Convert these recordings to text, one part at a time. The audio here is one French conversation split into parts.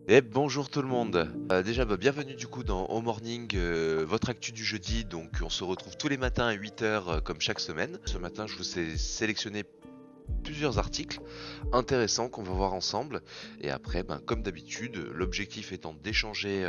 Et bonjour tout le monde. Déjà bienvenue du coup dans Au Morning, votre actu du jeudi. Donc on se retrouve tous les matins à 8h comme chaque semaine. Ce matin je vous ai sélectionné plusieurs articles intéressants qu'on va voir ensemble. Et après, comme d'habitude, l'objectif étant d'échanger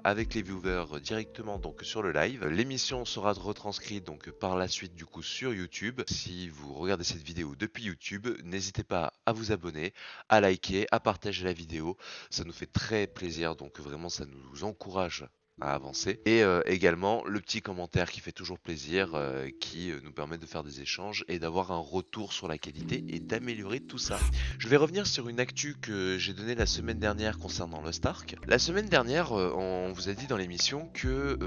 avec les viewers directement donc sur le live. L'émission sera retranscrite donc par la suite du coup sur YouTube. Si vous regardez cette vidéo depuis YouTube, n'hésitez pas à vous abonner, à liker, à partager la vidéo. Ça nous fait très plaisir, donc vraiment ça nous encourage à avancer. Et également le petit commentaire qui fait toujours plaisir, qui nous permet de faire des échanges et d'avoir un retour sur la qualité et d'améliorer tout ça. Je vais revenir sur une actu que j'ai donnée la semaine dernière concernant Lost Ark. La semaine dernière, on vous a dit dans l'émission que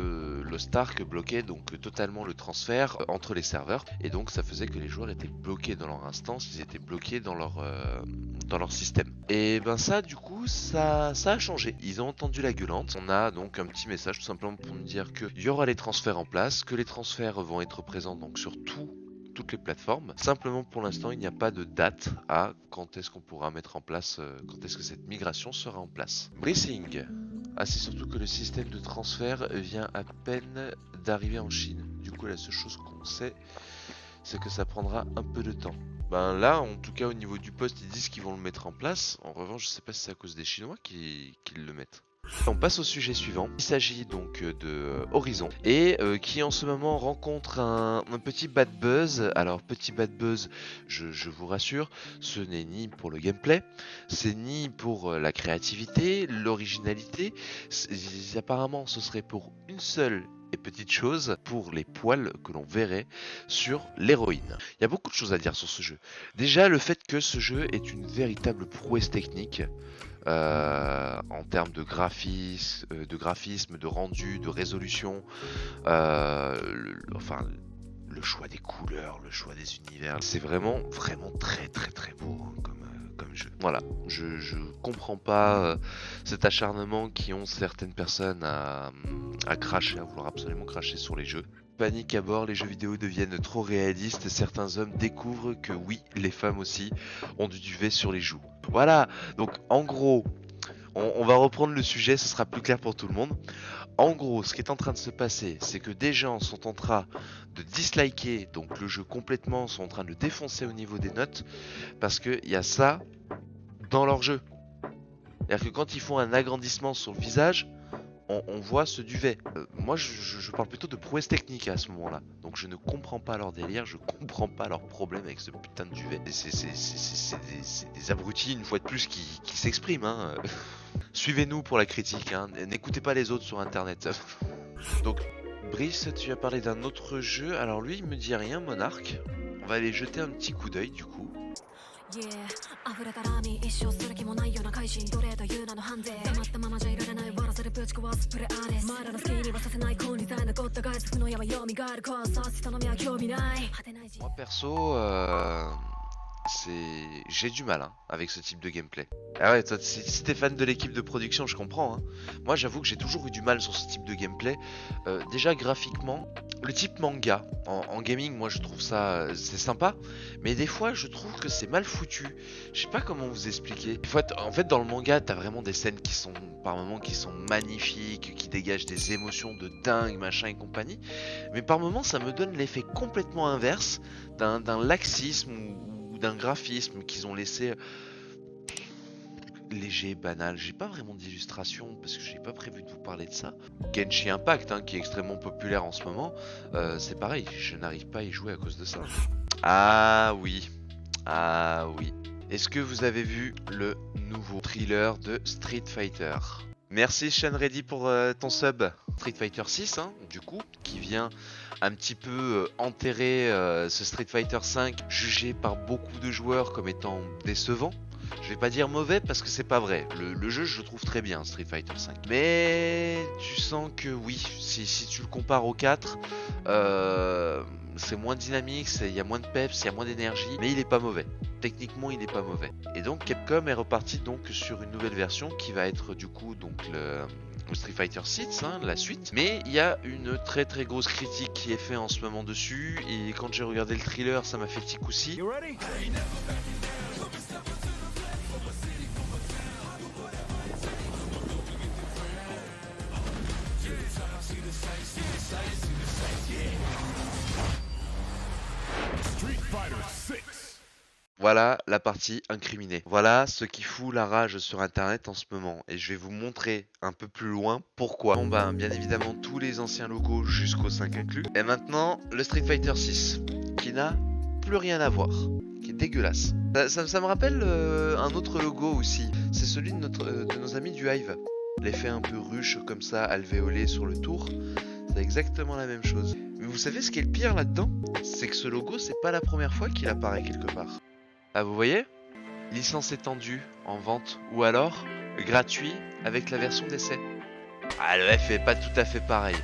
Lost Ark bloquait donc totalement le transfert entre les serveurs, et donc ça faisait que les joueurs étaient bloqués dans leur instance, ils étaient bloqués dans leur système. Et ça du coup ça a changé. Ils ont entendu la gueulante. On a donc un petit message tout simplement pour nous dire qu'il y aura les transferts en place, que les transferts vont être présents donc sur toutes les plateformes. Simplement pour l'instant il n'y a pas de date à quand est-ce qu'on pourra mettre en place, quand est-ce que cette migration sera en place. Bracing. Ah, c'est surtout que le système de transfert vient à peine d'arriver en Chine. Du coup la seule chose qu'on sait, c'est que ça prendra un peu de temps. Là, en tout cas au niveau du poste, ils disent qu'ils vont le mettre en place. En revanche, je sais pas si c'est à cause des Chinois qui le mettent. On passe au sujet suivant. Il s'agit donc de Horizon et qui en ce moment rencontre un petit bad buzz. Alors petit bad buzz, je vous rassure, ce n'est ni pour le gameplay, c'est ni pour la créativité, l'originalité. Apparemment, ce serait pour une seule et petite chose, pour les poils que l'on verrait sur l'héroïne. Il y a beaucoup de choses à dire sur ce jeu. Déjà, le fait que ce jeu est une véritable prouesse technique. En termes de graphisme, de rendu, de résolution, le choix des couleurs, le choix des univers, c'est vraiment très très très beau comme jeu. Voilà, je comprends pas cet acharnement qui ont certaines personnes à cracher, à vouloir absolument cracher sur les jeux. Panique à bord, les jeux vidéo deviennent trop réalistes, certains hommes découvrent que oui, les femmes aussi ont du duvet sur les joues. Voilà, donc en gros, on va reprendre le sujet, ce sera plus clair pour tout le monde. En gros, ce qui est en train de se passer, c'est que des gens sont en train de disliker donc le jeu complètement, sont en train de le défoncer au niveau des notes, parce qu'il y a ça dans leur jeu. C'est-à-dire que quand ils font un agrandissement sur le visage, on voit ce duvet. Moi, je parle plutôt de prouesse technique à ce moment-là. Donc je ne comprends pas leur délire, je comprends pas leur problème avec ce putain de duvet. C'est des abrutis, une fois de plus, qui s'expriment. Hein. Suivez-nous pour la critique, hein. N'écoutez pas les autres sur internet. Donc, Brice, tu as parlé d'un autre jeu. Alors lui, il me dit rien, Monarch. On va aller jeter un petit coup d'œil du coup. Moi perso, j'ai du mal avec ce type de gameplay. Ah ouais, toi, si t'es fan de l'équipe de production, je comprends. Hein. Moi, j'avoue que j'ai toujours eu du mal sur ce type de gameplay. Déjà graphiquement, le type manga en gaming, moi je trouve ça c'est sympa, mais des fois je trouve que c'est mal foutu. Je sais pas comment vous expliquer. En fait, dans le manga, t'as vraiment des scènes qui sont par moments qui sont magnifiques, qui dégagent des émotions de dingue, machin et compagnie. Mais par moments, ça me donne l'effet complètement inverse d'un laxisme ou d'un graphisme qu'ils ont laissé léger, banal. J'ai pas vraiment d'illustration parce que j'ai pas prévu de vous parler de ça. Genshin Impact, hein, qui est extrêmement populaire en ce moment, c'est pareil, je n'arrive pas à y jouer à cause de ça. Ah oui, ah oui. Est-ce que vous avez vu le nouveau thriller de Street Fighter? Merci Sean Reddy pour ton sub. Street Fighter 6, hein, du coup, qui vient un petit peu enterrer ce Street Fighter 5, jugé par beaucoup de joueurs comme étant décevant. Je vais pas dire mauvais parce que c'est pas vrai. Le jeu, je le trouve très bien, Street Fighter 5. Mais tu sens que oui, si tu le compares au 4, c'est moins dynamique, il y a moins de peps, il y a moins d'énergie, mais il est pas mauvais. Techniquement, il est pas mauvais. Et donc Capcom est reparti donc sur une nouvelle version qui va être du coup donc le Street Fighter 6, hein, la suite. Mais il y a une très très grosse critique qui est faite en ce moment dessus. Et quand j'ai regardé le thriller, ça m'a fait petit coup-ci. Voilà la partie incriminée. Voilà ce qui fout la rage sur internet en ce moment. Et je vais vous montrer un peu plus loin pourquoi. Bon ben bien évidemment tous les anciens logos jusqu'au 5 inclus. Et maintenant le Street Fighter 6 qui n'a plus rien à voir. Qui est dégueulasse. Ça me rappelle un autre logo aussi. C'est celui de nos amis du Hive. L'effet un peu ruche comme ça, alvéolé sur le tour. C'est exactement la même chose. Mais vous savez ce qui est le pire là-dedans? C'est que ce logo, c'est pas la première fois qu'il apparaît quelque part. Ah, vous voyez? Licence étendue en vente ou alors gratuit avec la version d'essai. Ah, le F est pas tout à fait pareil.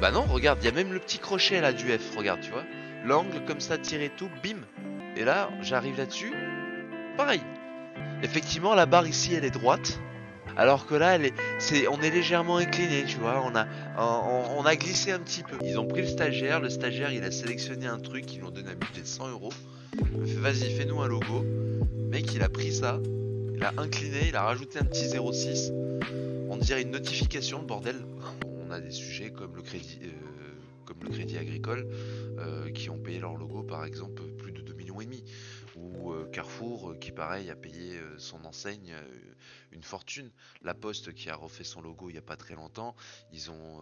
Bah non, regarde, il y a même le petit crochet là du F, regarde, tu vois. L'angle comme ça, tiré tout, bim. Et là, j'arrive là-dessus, pareil. Effectivement, la barre ici, elle est droite. Alors que là, on est légèrement incliné, tu vois. On a glissé un petit peu. Ils ont pris le stagiaire, il a sélectionné un truc, ils lui ont donné un budget de 100 euros. Il me fait, vas-y, fais-nous un logo. Le mec, il a pris ça, il a incliné, il a rajouté un petit 0,6. On dirait une notification, bordel. On a des sujets comme le crédit agricole qui ont payé leur logo, par exemple, plus de 2,5 millions. Ou Carrefour qui pareil a payé son enseigne une fortune. La Poste qui a refait son logo il n'y a pas très longtemps, ils ont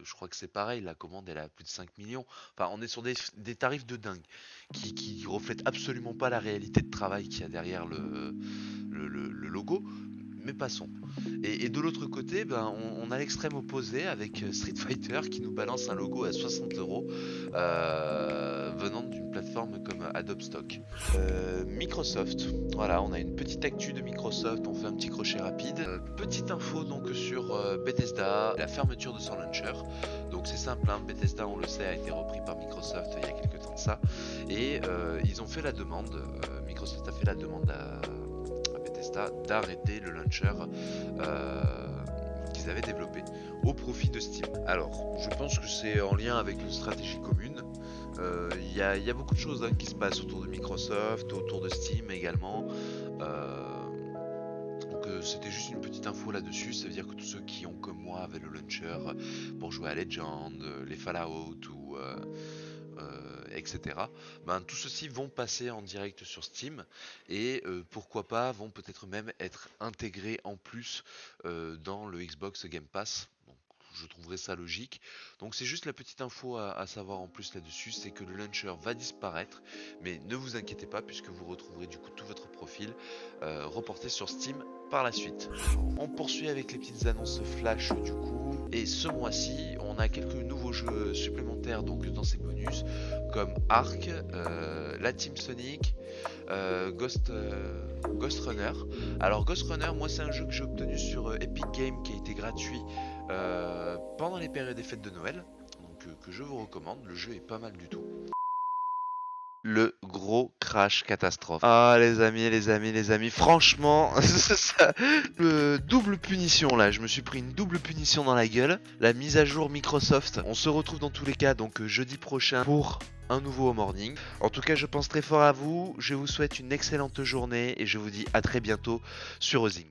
je crois que c'est pareil, la commande elle a plus de 5 millions. Enfin on est sur des tarifs de dingue qui reflètent absolument pas la réalité de travail qu'il y a derrière le logo. Mais passons. Et de l'autre côté, ben, on a l'extrême opposé avec Street Fighter qui nous balance un logo à 60 euros venant d'une plateforme comme Adobe Stock. Microsoft, voilà, on a une petite actu de Microsoft, on fait un petit crochet rapide. Petite info donc sur Bethesda, la fermeture de son launcher. Donc c'est simple, hein, Bethesda on le sait a été repris par Microsoft il y a quelques temps de ça. Et ils ont fait la demande, Microsoft a fait la demande à Bethesda d'arrêter le launcher qu'ils avaient développé au profit de Steam. Alors, je pense que c'est en lien avec une stratégie commune. Il y a beaucoup de choses hein, qui se passent autour de Microsoft, autour de Steam également. Donc c'était juste une petite info là-dessus. Ça veut dire que tous ceux qui ont comme moi avaient le launcher pour jouer à Legend, les Fallout ou etc. Ben, tout ceci vont passer en direct sur Steam et pourquoi pas vont peut-être même être intégrés en plus dans le Xbox Game Pass. Donc, je trouverais ça logique. Donc c'est juste la petite info à savoir en plus là-dessus, c'est que le launcher va disparaître, mais ne vous inquiétez pas puisque vous retrouverez du coup tout votre profil reporté sur Steam par la suite. On poursuit avec les petites annonces flash du coup, et ce mois-ci on a quelques nouveaux jeux supplémentaires donc dans ces bonus comme Ark, la Team Sonic, Ghost Runner. Alors Ghost Runner, moi c'est un jeu que j'ai obtenu sur Epic Games qui a été gratuit pendant les périodes des fêtes de Noël, donc que je vous recommande, le jeu est pas mal du tout. Le gros crash catastrophe. Ah les amis, franchement, double punition là, je me suis pris une double punition dans la gueule. La mise à jour Microsoft, on se retrouve dans tous les cas donc jeudi prochain pour un nouveau morning. En tout cas je pense très fort à vous, je vous souhaite une excellente journée et je vous dis à très bientôt sur Ozing.